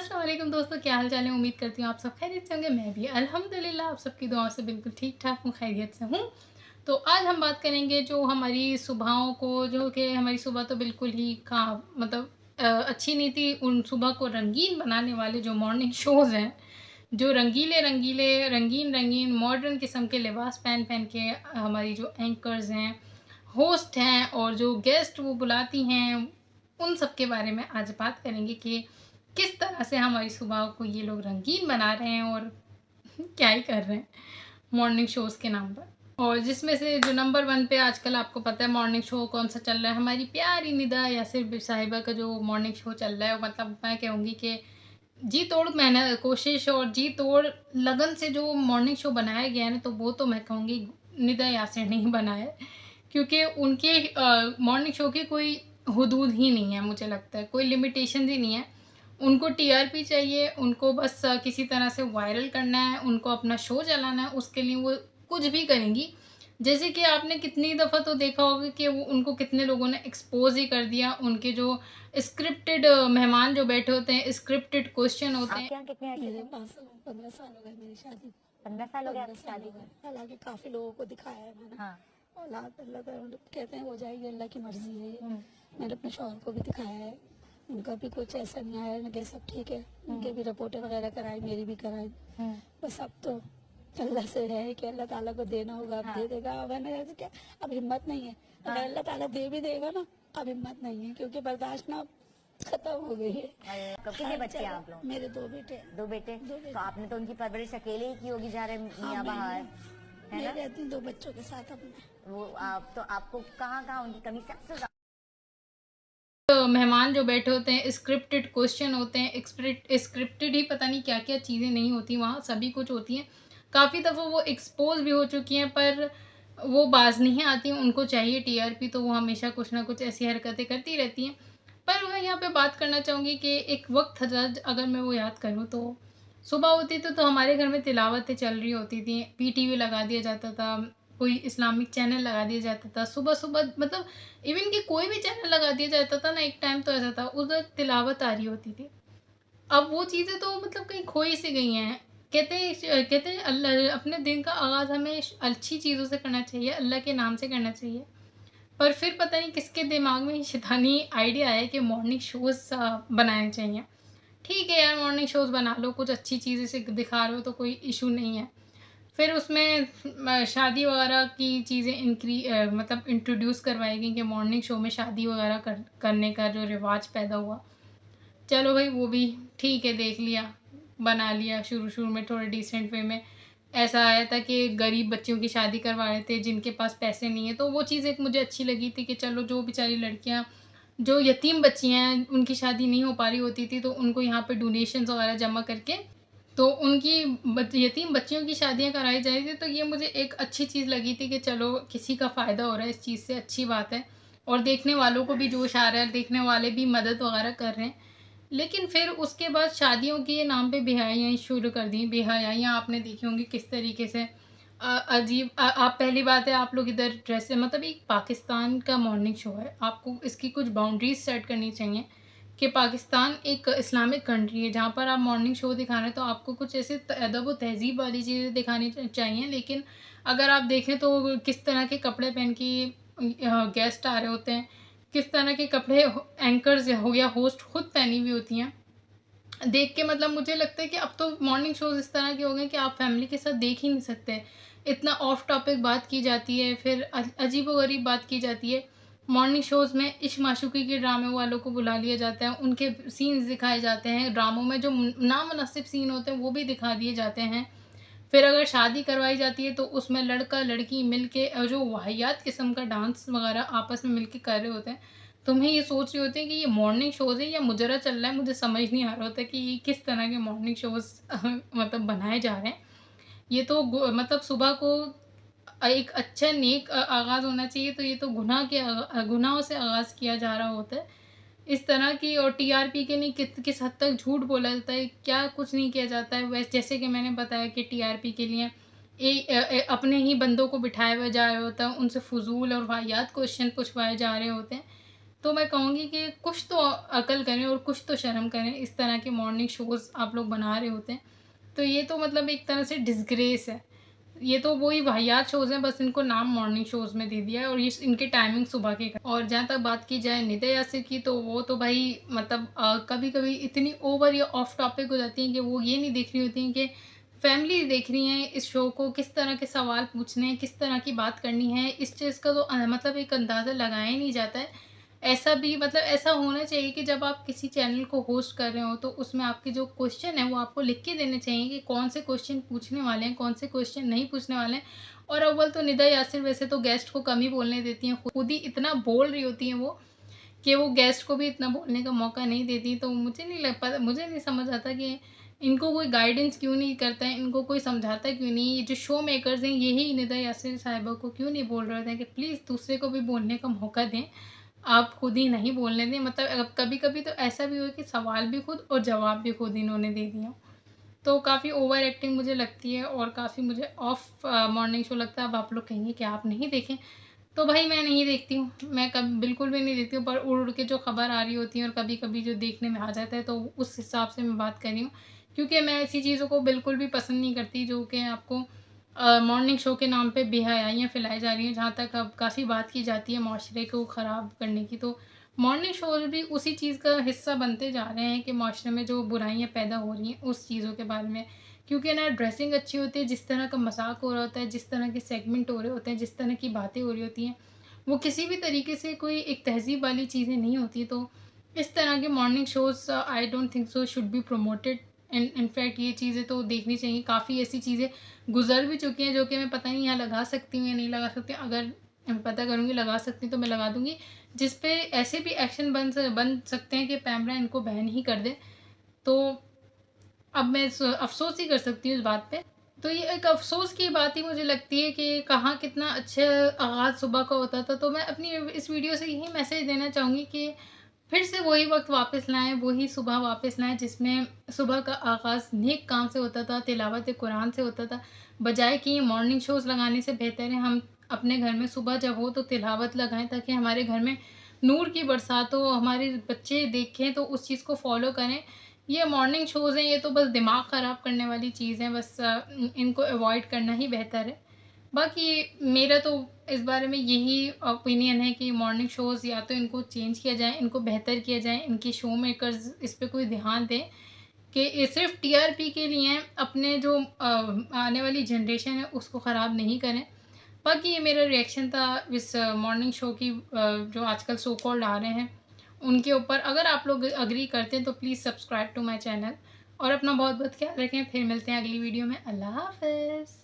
अस्सलाम वालेकुम दोस्तों, क्या हाल चाल है। उम्मीद करती हूँ आप सब खैरियत से होंगे। मैं भी अल्हम्दुलिल्लाह आप सबकी दुआओं से बिल्कुल ठीक ठाक हूँ, खैरियत से हूँ। तो आज हम बात करेंगे जो हमारी सुबहों को, जो कि हमारी सुबह तो बिल्कुल ही का मतलब अच्छी नहीं थी। उन सुबह को रंगीन बनाने वाले जो मॉर्निंग शोज़ हैं, जो रंगीले-रंगीले, रंगीन-रंगीन मॉडर्न किस्म के लिबास पहन-पहन के हमारी जो एंकर्स हैं, होस्ट हैं और जो गेस्ट वो बुलाती हैं, उन सब के बारे में आज बात करेंगे कि किस तरह से हमारी सुबह को ये लोग रंगीन बना रहे हैं और क्या ही कर रहे हैं मॉर्निंग शोज़ के नाम पर। और जिसमें से जो नंबर 1 पे आजकल आपको पता है मॉर्निंग शो कौन-सा चल रहा है, हमारी प्यारी निदा यासिर साहिबा का जो मॉर्निंग शो चल रहा है, मतलब मैं कहूँगी कि जी तोड़ मेहनत, कोशिश और जी तोड़ लगन से जो मॉर्निंग शो बनाया गया है ना, तो वो तो मैं कहूँगी निदा यासिर ने ही बनाया है। क्योंकि उनके मॉर्निंग शो की कोई हुदूद ही नहीं है, मुझे लगता है कोई लिमिटेशंस ही नहीं है। उनको टीआरपी चाहिए, उनको बस किसी तरह से वायरल करना है, उनको अपना शो चलाना है, उसके लिए वो कुछ भी करेंगी। जैसे कि आपने कितनी दफ़ा तो देखा होगा कि वो उनको कितने लोगों ने एक्सपोज़ ही कर दिया, उनके जो स्क्रिप्टेड मेहमान जो बैठे होते हैं, स्क्रिप्टेड क्वेश्चन होते हैं। आपके यहाँ कितने ऐसे मेरे थे? 5 साल 15 साल हो गए मेरी शादी को। 15 साल हो गए 15 आपकी साल शादी हो को? गए, हालाँकि काफ़ी लोगों को दिखाया है मैंने। हाँ। औलाद अल्लाह का कहते हैं हो जाएगी, अल्लाह की मर्ज़ी है ये। हुँ, मैंने अपने शौहर को भी दिखाया है, उनका भी कुछ ऐसा नहीं आया, उनके सब ठीक है। उनके भी रिपोर्टें वगैरह कराई, मेरी भी कराई। हुँ। बस अब तो अल्लाह से है कि अल्लाह ताला को देना होगा, अब हाँ। दे देगा। अब मैंने ऐसे क्या, अब हिम्मत नहीं है। हाँ। अगर अल्लाह ताला दे भी देगा ना, अब हिम्मत नहीं है क्योंकि बर्दाश्त ना खत्म हो गई है। कब कितने बच्चे हैं आप लोग? मेरे 2 बेटे हैं। 2 बेटे? 2 बेटे। तो आपने तो उनकी परवरिश अकेले ही की होगी जा रहे हाँ, मियाँ बाहर, है मैं ना? रहती हूँ 2 बच्चों के साथ अपने। वो आप तो आपको कहाँ-कहाँ उनकी कमी सबसे ज़्यादा? मेहमान जो बैठे होते हैं, स्क्रिप्टेड क्वेश्चन होते हैं, स्क्रिप्टेड ही पता नहीं क्या-क्या चीज़ें नहीं होती वहाँ, सभी कुछ होती हैं। काफ़ी दफ़ा वो एक्सपोज़ भी हो चुकी हैं, पर वो बाज़ नहीं आती, उनको चाहिए टीआरपी, तो वो हमेशा कुछ ना कुछ ऐसी हरकतें करती रहती हैं। पर मैं यहाँ पे बात करना चाहूँगी कि एक वक़्त था, अगर मैं वो याद करूँ तो सुबह होती तो हमारे घर में तिलावतें चल रही होती थी, पीटीवी लगा दिया जाता था, कोई इस्लामिक चैनल लगा दिया जाता था। सुबह-सुबह मतलब इवन कि कोई भी चैनल लगा दिया जाता था ना, एक टाइम तो ऐसा था, उधर तिलावत आ रही होती थी। अब वो चीज़ें तो मतलब कहीं खो ही सी गई हैं। कहते हैं अल्लाह अपने दिन का आगाज़ हमें अच्छी चीज़ों से करना चाहिए, अल्लाह के नाम से करना चाहिए। पर फिर पता नहीं किसके दिमाग में ये शैतानी आइडिया आया कि मॉर्निंग शोज़ बनाने चाहिए। ठीक है यार, मॉर्निंग शोज़ बना लो, कुछ अच्छी चीज़ें से दिखा रहे हो तो कोई इश्यू नहीं है। फिर उसमें शादी वगैरह की चीज़ें मतलब इंट्रोड्यूस करवाई गई कि मॉर्निंग शो में शादी वगैरह करने का जो रिवाज पैदा हुआ। चलो भाई वो भी ठीक है, देख लिया, बना लिया शुरू-शुरू में थोड़ा डिसेंट वे में। ऐसा आया था कि गरीब बच्चियों की शादी करवा रहे थे जिनके पास पैसे नहीं है, तो वो चीज़ एक मुझे अच्छी लगी थी कि चलो जो बेचारी लड़कियाँ जो यतीम बच्ची हैं, उनकी शादी नहीं हो पा रही होती थी, तो उनको यहाँ पे डोनेशंस वगैरह जमा करके तो उनकी यतीम बच्चियों की शादियाँ कराई जा रही थी। तो ये मुझे एक अच्छी चीज़ लगी थी कि चलो किसी का फ़ायदा हो रहा है इस चीज़ से, अच्छी बात है। और देखने वालों को भी जोश आ रहा है, देखने वाले भी मदद वगैरह कर रहे हैं। लेकिन फिर उसके बाद शादियों के नाम पे बेहयाइयाँ शुरू कर दी। बेहयाइयाँ आपने देखी होंगी किस तरीके से अजीब। आप पहली बात है, आप लोग इधर ड्रेस मतलब एक पाकिस्तान का मॉर्निंग शो है, आपको इसकी कुछ बाउंड्रीज़ सेट करनी चाहिए कि पाकिस्तान एक इस्लामिक कंट्री है, जहाँ पर आप मॉर्निंग शो दिखा रहे हैं, तो आपको कुछ ऐसे अदब व तहज़ीब वाली चीज़ें दिखानी चाहिए। लेकिन अगर आप देखें तो किस तरह के कपड़े पहन के गेस्ट आ रहे होते हैं, किस तरह के कपड़े एंकर्स हो या होस्ट खुद पहनी हुई होती हैं। देख के मतलब मुझे लगता है कि अब तो मॉर्निंग शोज़ इस तरह के हो गए कि आप फैमिली के साथ देख ही नहीं सकते। इतना ऑफ टॉपिक बात की जाती है, फिर अजीबो-गरीब बात की जाती है। मॉर्निंग शोज़ में इश्क-माशूक़ी के ड्रामे वालों को बुला लिया जाता है, उनके सीन्स दिखाए जाते हैं, ड्रामों में जो नामुनासिब सीन होते हैं वो भी दिखा दिए जाते हैं। फिर अगर शादी करवाई जाती है तो उसमें लड़का-लड़की मिल के जो वाहियात किस्म का डांस वगैरह आपस में मिल के कर रहे होते हैं। तो मैं ये सोच रही होती हूँ कि ये मॉर्निंग शोज़ है या मुजरा चल रहा है, मुझे समझ नहीं आ रहा होता कि ये किस तरह के मॉर्निंग शोज़ मतलब बनाए जा रहे हैं। ये तो मतलब सुबह को एक अच्छा नेक आगाज़ होना चाहिए, तो ये तो गुनाहों से आगाज़ किया जा रहा होता है। इस तरह की और टीआरपी के लिए किस हद तक झूठ बोला जाता है, क्या कुछ नहीं किया जाता है। जैसे कि मैंने बताया कि टीआरपी के लिए अपने ही बंदों को बिठाया हुआ जा रहा होता है, उनसे फ़ुज़ूल और वाहियात क्वेश्चन पूछवाए जा रहे होते हैं। तो मैं कहूँगी कि कुछ तो अकल करें और कुछ तो शर्म करें, इस तरह के मॉर्निंग शोज़ आप लोग बना रहे होते हैं। तो ये तो मतलब एक तरह से डिसग्रेस है। ये तो वही वाहियात शोज़ हैं, बस इनको नाम मॉर्निंग शोज़ में दे दिया है और ये इनके टाइमिंग सुबह के। और जहाँ तक बात की जाए निदा यासिर की, तो वो तो भाई मतलब कभी-कभी इतनी ओवर या ऑफ टॉपिक हो जाती हैं कि वो ये नहीं देख रही होती हैं कि फैमिली देख रही हैं इस शो को, किस तरह के सवाल पूछने हैं, किस तरह की बात करनी है, इस चीज़ का तो मतलब एक अंदाज़ा लगाया ही नहीं जाता है। ऐसा भी मतलब ऐसा होना चाहिए कि जब आप किसी चैनल को होस्ट कर रहे हो तो उसमें आपके जो क्वेश्चन है वो आपको लिख के देने चाहिए कि कौन से क्वेश्चन पूछने वाले हैं, कौन से क्वेश्चन नहीं पूछने वाले हैं। और अव्वल तो निदा यासिर वैसे तो गेस्ट को कम ही बोलने देती हैं, खुद ही इतना बोल रही होती हैं वो कि वो गेस्ट को भी इतना बोलने का मौका नहीं देती। तो मुझे नहीं लग पाता, मुझे नहीं समझ आता कि इनको कोई गाइडेंस क्यों नहीं करता है, इनको कोई समझाता क्यों नहीं। ये जो शो मेकर्स हैं यही निदा यासिर साहिबा को क्यों नहीं बोल रहे थे कि प्लीज़ दूसरे को भी बोलने का मौका दें, आप खुद ही नहीं बोलने दें। मतलब कभी-कभी तो ऐसा भी हुआ कि सवाल भी खुद और जवाब भी खुद इन्होंने दे दिया। तो काफ़ी ओवर एक्टिंग मुझे लगती है और काफ़ी मुझे ऑफ मॉर्निंग शो लगता है। अब आप लोग कहेंगे कि आप नहीं देखें, तो भाई मैं नहीं देखती हूँ, मैं कभी बिल्कुल भी नहीं देखती हूँ। पर उड़-उड़ के जो खबर आ रही होती है और कभी-कभी जो देखने में आ जाता है, तो उस हिसाब से मैं बात कर रही हूँ। क्योंकि मैं ऐसी चीज़ों को बिल्कुल भी पसंद नहीं करती जो कि आपको मॉर्निंग शो के नाम पे बेहयाइयाँ फैलाई जा रही हैं। जहाँ तक अब काफ़ी बात की जाती है माशरे को ख़राब करने की, तो मॉर्निंग शोज़ भी उसी चीज़ का हिस्सा बनते जा रहे हैं कि माशरे में जो बुराइयाँ पैदा हो रही हैं उस चीज़ों के बारे में। क्योंकि ना ड्रेसिंग अच्छी होती है, जिस तरह का मज़ाक हो रहा होता है, जिस तरह के सेगमेंट हो रहे होते हैं, जिस तरह की बातें हो रही होती हैं, वो किसी भी तरीके से कोई एक तहज़ीब वाली चीज़ें नहीं होती। तो इस तरह के morning shows I don't think so should be promoted. In fact ये चीज़ें तो देखनी चाहिए। काफ़ी ऐसी चीज़ें गुज़र भी चुकी हैं जो कि मैं पता नहीं यहाँ लगा सकती हूँ या नहीं लगा सकती। अगर मैं पता करूँगी लगा सकती हूँ तो मैं लगा दूँगी, जिस पे ऐसे भी एक्शन बन सकते हैं कि पैमरा इनको बैन ही कर दे। तो अब मैं अफ़सोस ही कर सकती हूँ इस बात पे। तो ये एक अफ़सोस की बात ही मुझे लगती है कि कहाँ कितना अच्छा आगाज़ सुबह का होता था। तो मैं अपनी इस वीडियो से यही मैसेज देना चाहूँगी कि फिर से वही वक़्त वापस लाएँ, वही सुबह वापस लाएँ जिसमें सुबह का आगाज़ नेक काम से होता था, तिलावत कुरान से होता था। बजाए कि ये मॉर्निंग शोज़ लगाने से बेहतर है हम अपने घर में सुबह जब हो तो तिलावत लगाएँ, ताकि हमारे घर में नूर की बरसात हो, हमारे बच्चे देखें तो उस चीज़ को फ़ॉलो करें। ये मॉर्निंग शोज़ हैं, ये तो बस दिमाग ख़राब करने वाली चीज़ है, बस इनको अवॉइड करना ही बेहतर है। बाकी मेरा तो इस बारे में यही ओपिनियन है कि मॉर्निंग शोज़ या तो इनको चेंज किया जाए, इनको बेहतर किया जाए, इनके शो मेकर्स इस पे कोई ध्यान दें कि ये सिर्फ़ टीआरपी के लिए हैं, अपने जो आने वाली जनरेशन है उसको ख़राब नहीं करें। बाकी ये मेरा रिएक्शन था इस मॉर्निंग शो की जो आजकल सो कॉल्ड आ रहे हैं उनके ऊपर। अगर आप लोग एग्री करते हैं तो please subscribe to my channel और अपना बहुत-बहुत ख्याल रखें। फिर मिलते हैं अगली वीडियो में। अल्लाह हाफ़िज़।